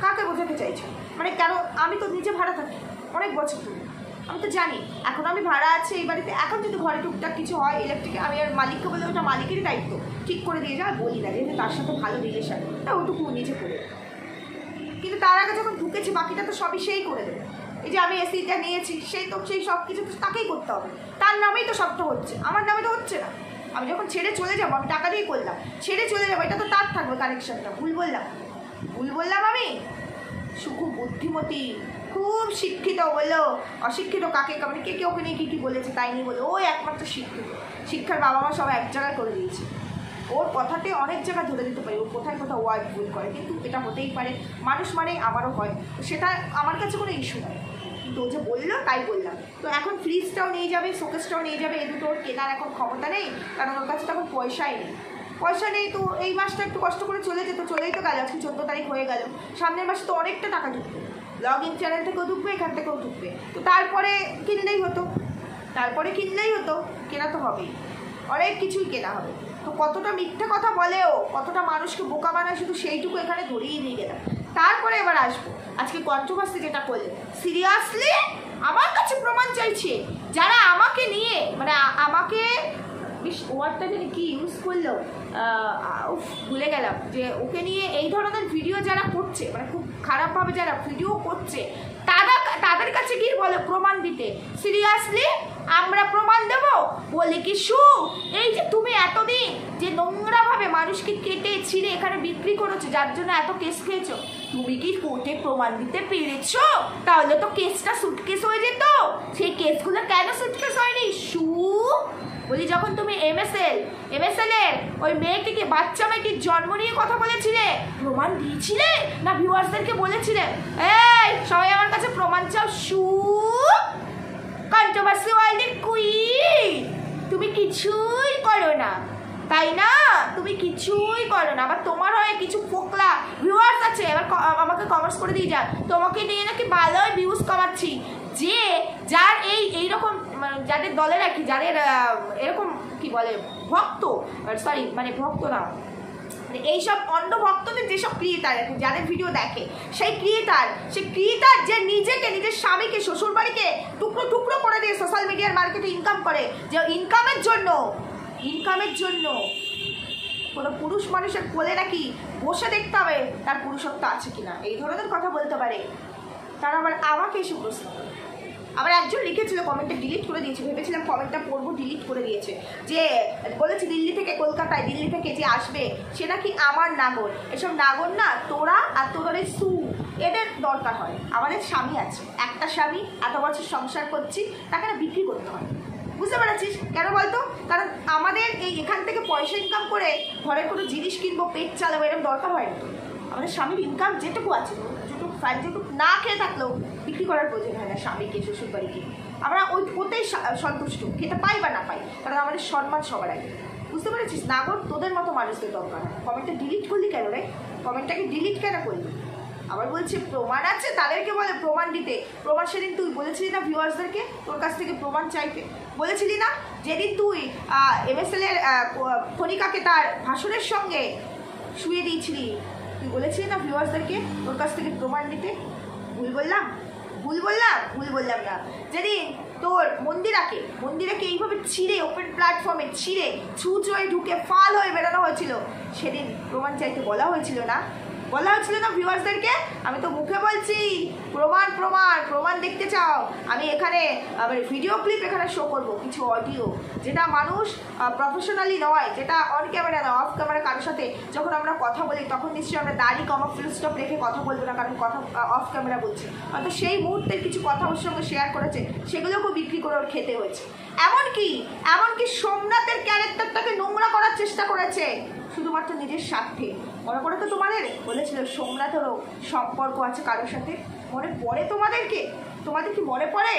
কাকে বোঝাতে চাইছো? মানে কেন? আমি তো নিজে ভাড়া থাকি অনেক বছর ধরে, আমি তো জানি। এখন আমি ভাড়া আছে এই বাড়িতে, এখন যদি ঘরে টুকটাক কিছু হয় ইলেকট্রিকে, আমি আর মালিককে বলে ওটা মালিকেরই দায়িত্ব, ঠিক করে দিয়ে যা বলি না, যেহেতু তার সাথে ভালো রিলেশন, তা ওটুকু নিজে করে। কিন্তু তার আগে যখন ঢুকেছি বাকিটা তো সবই সেই করে দেবে। এই যে আমি এসিটা নিয়েছি সেই সব কিছু তো তাকেই করতে হবে, তার নামেই তো সবটা হচ্ছে, আমার নামে তো হচ্ছে না। আমি যখন ছেড়ে চলে যাবো, আমি টাকা দিয়ে করলাম, ছেড়ে চলে যাবো, এটা তো তার থাকবে কানেকশনটা। ভুল বললাম আমি? খুব বুদ্ধিমতী, খুব শিক্ষিত, বললো অশিক্ষিত কাকে, মানে কে ওকে নিয়ে কী বলেছে তাই নিয়ে বলে, ওই একমাত্র শিক্ষার বাবা মা সবাই এক জায়গায় করে দিয়েছে। ওর কথাতে অনেক জায়গা ধরে দিতে পারি, ও কোথায় কোথাও ওয়ার্ড ভুল করে, কিন্তু এটা হতেই পারে, মানুষ মানে আমারও হয়, সেটা আমার কাছে কোনো ইস্যু নয়, কিন্তু ও যে বললো তাই বললাম। তো এখন ফ্রিজটাও নিয়ে যাবে, শোকেসটাও নিয়ে যাবে, এই দুটো ওর কেনার এখন ক্ষমতা নেই, কারণ ওর কাছে তখন পয়সা নেই। তো এই মাসটা একটু কষ্ট করে চলেই তো গেল, আজকে 14 তারিখ হয়ে গেল, সামনের মাসে তো অনেকটা টাকা ঢুকবে, লগ ইন চ্যানেল থেকেও ঢুকবে, এখান থেকেও ঢুকবে, তো তারপরে কিনলেই হতো, কেনা তো হবেই, অনেক কিছুই কেনা হবে। তো কতটা মিথ্যে কথা বলেও, কতটা মানুষকে বোকা বানায়, শুধু সেইটুকু এখানে ধরিয়ে দিয়ে গেলাম। তারপরে এবার আসবো আজকে কন্ট্রোভার্সি যেটা করলে, সিরিয়াসলি আমার কাছে প্রমাণ চাইছে, যারা আমাকে নিয়ে মানে আমাকে ওয়ার্ডটা যদি কি ইউজ করলো ভুলে গেলাম, যে ওকে নিয়ে এই ধরনের ভিডিও যারা করছে, মানে খুব খারাপভাবে যারা ভিডিও করছে, তাদের কাছে কি বলে প্রমাণ দিতে, সিরিয়াসলি আমরা প্রমাণ দেব বলে কি এই যে তুমি এতদিন যে নোংরাভাবে মানুষকে কেটে ছিঁড়ে এখানে বিক্রি করেছো, যার জন্য এত কেস খেয়েছো, তুমি কি কোর্টে প্রমাণ দিতে পেরেছো? তাহলে তো কেসটা সুটকেস হয়ে যেত। সেই কেসগুলো কেন সুটকেস হয়নি? বলি যখন তুমি এমএসএল এর ওই মেয়েটিকে, বাচ্চা মেয়েটির জন্ম নিয়ে কথা বলেছিলে, প্রমাণ দিয়েছিলে না ভিউয়ার্সদেরকে বলেছিলে এই সবাই আমার কাছে প্রমাণ চাও? কন্ট্রোভার্সি ওয়ার্ল্ডের কুইন, তুমি কিছুই করো না, তাই না? তুমি কিছুই করো না। আবার তোমার হয়ে কিছু ফোকলা ভিউয়ার্স আছে, এবার আমাকে কমেন্টস করে দিয়ে যান, তোমাকে নিয়ে নাকি ভালোই ভিউজ কমাচ্ছি, যে যার এইরকম যাদের দলে রাখি, যাদের এরকম কি বলে ভক্ত, সরি মানে ভক্ত না, মানে এইসব অন্ধ ভক্তদের যেসব ক্রিয়েটার যাদের ভিডিও দেখে, সেই ক্রিয়েটার যে নিজেকে, নিজের স্বামীকে, শ্বশুরবাড়িকে টুকরো টুকরো করে দিয়ে সোশ্যাল মিডিয়ার মার্কেটে ইনকাম করে, যে ইনকামের জন্য কোনো পুরুষ মানুষের কোলে নাকি বসে দেখতে হবে তার পুরুষত্ব আছে কিনা, এই ধরনের কথা বলতে পারে, তারা আবার আমাকে এসে প্রশ্ন করে। আবার একজন লিখেছিল, কমেন্টটা ডিলিট করে দিয়েছে, ভেবেছিলাম কমেন্টটা পড়বো, ডিলিট করে দিয়েছে, যে বলেছে দিল্লি থেকে কলকাতায়, দিল্লি থেকে যে আসবে সে নাকি আমার নাগর। এসব নাগর না তোরা আর তোদের এই সু, এদের দরকার হয়। আমাদের স্বামী আছে, একটা স্বামী, এত বছর সংসার করছি, তাকে না বিক্রি করতে হয়। বুঝতে পেরেছিস কেন বলতো? কারণ আমাদের এখান থেকে পয়সা ইনকাম করে ঘরের কোনো জিনিস কিনবো, পেট চালাবো, এরকম দরকার হয় না। আমাদের স্বামীর ইনকাম যেটুকু আছে, যেটুকু না খেয়ে থাকলেও বিক্রি করার প্রয়োজন হয় না স্বামীকে, শ্বশুরবাড়িকে। আমরা ওতেই সন্তুষ্ট, খেতে পাই বা না পাই, কারণ আমাদের সম্মান সবার আগে। বুঝতে পেরেছিস? নাগর তোদের মতো মানুষদের দরকার হয়। কমেন্টটা ডিলিট করলি কেন রে? কমেন্টটাকে ডিলিট কেন করলি? আবার বলছে প্রমাণ আছে, তাদেরকে বলে প্রমাণ দিতে। প্রমাণ সেদিন তুই বলেছিলি না ভিউয়ার্সদেরকে তোর কাছ থেকে প্রমাণ চাইতে, বলেছিলি না? যেদিন তুই MSL এর খনিকাকে তার ভাষণের সঙ্গে শুয়ে দিয়েছিলি, তুই বলেছিলি না ভিউয়ার্সদেরকে তোর কাছ থেকে প্রমাণ দিতে? ভুল বললাম না। যেদিন তোর মন্দিরাকে এইভাবে ছিঁড়ে, ওপেন প্ল্যাটফর্মে ছিঁড়ে ছুঁচোয় ঢুকে ফাল হয়ে বেরোনো হয়েছিল, সেদিন প্রমাণ চাইতে বলা হয়েছিল না ভিউয়ার্সদেরকে? আমি তো মুখে বলছি প্রমাণ দেখতে চাও, আমি এখানে ভিডিও ক্লিপ এখানে শো করবো, কিছু অডিও, যেটা মানুষ প্রফেশনালি নয়, যেটা অন ক্যামেরা নয়, অফ ক্যামেরা কারোর সাথে যখন আমরা কথা বলি তখন নিশ্চয়ই আমরা দাড়ি কমা ফুল স্টপ রেখে কথা বলবো না, কারণ কথা অফ ক্যামেরা বলছি। হয়তো সেই মুহূর্তের কিছু কথা ওর সঙ্গে শেয়ার করেছে, সেগুলোকেও বিক্রি করে ওর খেতে হয়েছে। এমনকি সোমনাথের ক্যারেক্টারটাকে নোংরা করার চেষ্টা করেছে শুধুমাত্র নিজের স্বার্থে। মনে পড়ে তো তোমাদের? বলেছিল সোমনাথেরও সম্পর্ক আছে কারোর সাথে। মনে পড়ে তোমাদের কি মনে পড়ে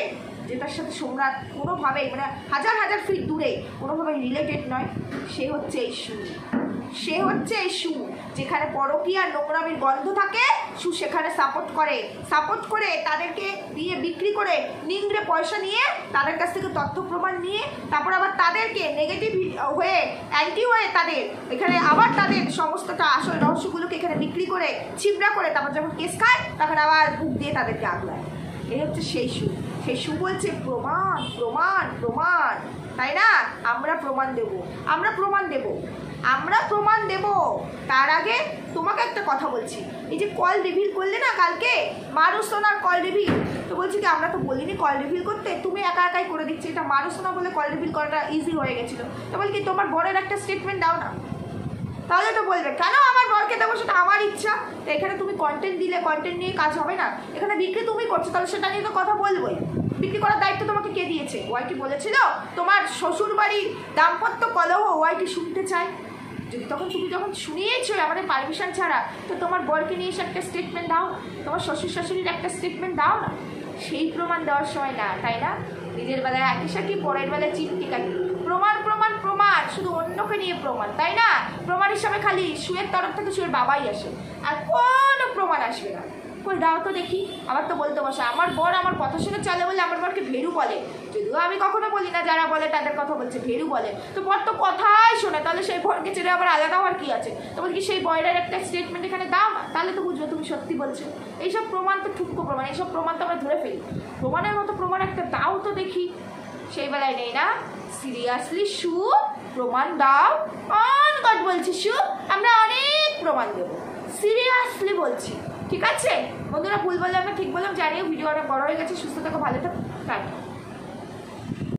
যেটার সাথে সোমনাথ কোনোভাবেই, মানে হাজার ফিট দূরে, কোনোভাবে রিলেটেড নয়? সে হচ্ছে এই সু, যেখানে পরকীয়া নোংরামির গন্ধ থাকে, সু সেখানে সাপোর্ট করে তাদেরকে দিয়ে বিক্রি করে নিংড়ে পয়সা নিয়ে, তাদের কাছ থেকে তথ্য প্রমাণ নিয়ে, তারপর আবার তাদেরকে নেগেটিভ হয়ে, অ্যান্টি হয়ে তাদের এখানে আবার তাদের সমস্তটা আসল রহস্যগুলোকে এখানে বিক্রি করে, ছিবড়া করে, তারপর যখন কেস খায় তখন আবার বুক দিয়ে তাদেরকে আগলায়। এই হচ্ছে সেই সু বলছে প্রমাণ, তাই না? আমরা প্রমাণ দেব। তার আগে তোমাকে একটা কথা বলছি, এই যে কল রিভিল করলে না কালকে, মারুসোনার কল রিভিল, তো বলছি কি আমরা তো বলিনি কল রিভিল করতে, তুমি একাই করে দিচ্ছি, এটা মারুসোনা বলে কল রিভিল করাটা ইজি হয়ে গেছিলো। তো বলি কি তোমার বরের একটা স্টেটমেন্ট দাও না, তাহলে তো বলবে কেন আমার বরকে দেবো, সেটা আমার ইচ্ছা। তো এখানে তুমি কন্টেন্ট দিলে, কন্টেন্ট নিয়ে কাজ হবে না, এখানে বিক্রি তুমি করছো, তাহলে সেটা নিয়ে তো কথা বলবোই। বিক্রি করার দায়িত্ব তোমাকে কে দিয়েছে? ওয়াইটি বলেছিল তোমার শ্বশুর বাড়ির দাম্পত্য কলহ ওয়াইটি শুনতে চায়, যদি তুমি যখন শুনিয়েছো আমাদের পারমিশন ছাড়া, তো তোমার বরকে নিয়ে এসে একটা স্টেটমেন্ট দাও, তোমার শ্বশুর শাশুড়ির একটা স্টেটমেন্ট দাও না। সেই প্রমাণ দেওয়ার সময় না, তাই না? নিজের বেলায় একই সাথে, পরের বেলায় চিমটি কাটি। প্রমাণ শুধু অন্যকে নিয়ে প্রমাণ, তাই না? প্রমাণ হিসাবে খালি সুয়ের তরফ থেকে সুয়ের বাবাই আসে, আর কোনো প্রমাণ আসবে না। কই দাও তো দেখি। আবার তো বলতে বসে আমার বর আমার কথা শুনে চলে বলে আমার বরকে ভেরু বলে, যদিও আমি কখনো বলি না, যারা বলে তাদের কথা বলছে, ভেরু বলে। তো বর তো কথাই শোনে, তাহলে সেই বরকে ছেড়ে আবার আলাদা হওয়ার কি আছে? তো বলছি সেই বরের একটা স্টেটমেন্ট এখানে দাও না, তাহলে তো বুঝবে তুমি সত্যি বলছো। এইসব প্রমাণ তো ঠুকো প্রমাণ, এইসব প্রমাণ তো আমরা ধরে ফেলি। প্রমাণের মতো প্রমাণ একটা দাও তো দেখি। সেই বেলায় নেই না? সিরিয়াসলি সু প্রমাণ দাও, অন গড বলছি সু, আমরা অনেক প্রমাণ দেবো, সিরিয়াসলি বলছি। ঠিক আছে বন্ধুরা, ভুল বললাম না ঠিক বললাম জানিও। ভিডিও অনেক বড় হয়ে গেছে, সুস্থ থাকো, ভালো থাকো, টাটা।